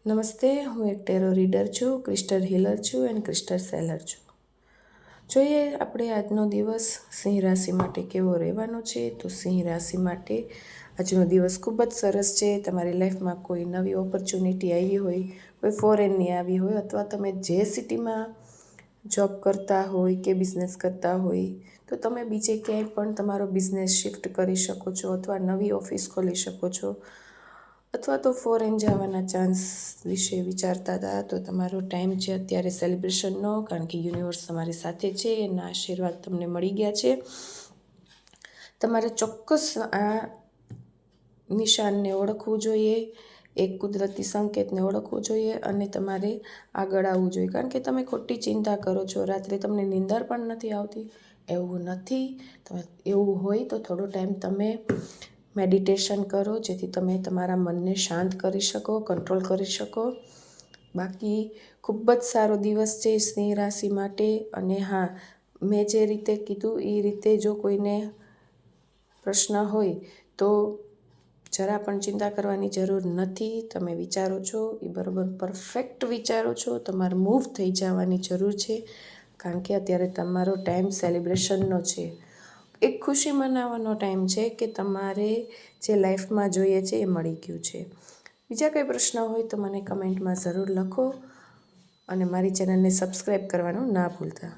નમસ્તે, હું એક ટેરો રીડર છું, ક્રિસ્ટલ હીલર છું એન્ડ ક્રિસ્ટલ સેલર છું. જોઈએ આપણે આજનો દિવસ સિંહ રાશિ માટે કેવો રહેવાનો છે. તો સિંહ રાશિ માટે આજનો દિવસ ખૂબ જ સરસ છે. તમારી લાઈફમાં કોઈ નવી ઓપોર્ચ્યુનિટી આવી હોય, કોઈ ફોરેનની આવી હોય, અથવા તમે જે સિટીમાં જોબ કરતા હોય કે બિઝનેસ કરતા હોય તો તમે બીજે ક્યાંય પણ તમારો બિઝનેસ શિફ્ટ કરી શકો છો, અથવા નવી ઓફિસ ખોલી શકો છો, અથવા તો ફોરેન જવાના ચાન્સ વિશે વિચારતા હતા તો તમારો ટાઈમ છે અત્યારે સેલિબ્રેશનનો, કારણ કે યુનિવર્સ તમારી સાથે છે, એના આશીર્વાદ તમને મળી ગયા છે. તમારે ચોક્કસ આ નિશાનને ઓળખવું જોઈએ, એક કુદરતી સંકેતને ઓળખવું જોઈએ અને તમારે આગળ આવવું જોઈએ, કારણ કે તમે ખોટી ચિંતા કરો છો. રાત્રે તમને નીંદર પણ નથી આવતી, એવું નથી. એવું હોય તો થોડો ટાઈમ તમે મેડિટેશન કરો, જેથી તમે તમારા મનને શાંત કરી શકો, કંટ્રોલ કરી શકો. બાકી ખૂબ જ સારો દિવસ છે સિંહ રાશિ માટે. અને હા, મેં જે રીતે કીધું એ રીતે જો કોઈને પ્રશ્ન હોય તો જરા પણ ચિંતા કરવાની જરૂર નથી. તમે વિચારો છો એ બરાબર પરફેક્ટ વિચારો છો. તમારે મૂવ થઈ જવાની જરૂર છે, કારણ કે અત્યારે તમારો ટાઈમ સેલિબ્રેશનનો છે, એક ખુશી મનાવવાનો ટાઈમ છે કે તમારે જે લાઈફમાં જોઈએ છે એ મળી ગયું છે. બીજા કંઈ પ્રશ્ન હોય તો મને કમેન્ટમાં જરૂર લખો અને મારી ચેનલને સબસ્ક્રાઈબ કરવાનું ના ભૂલતા.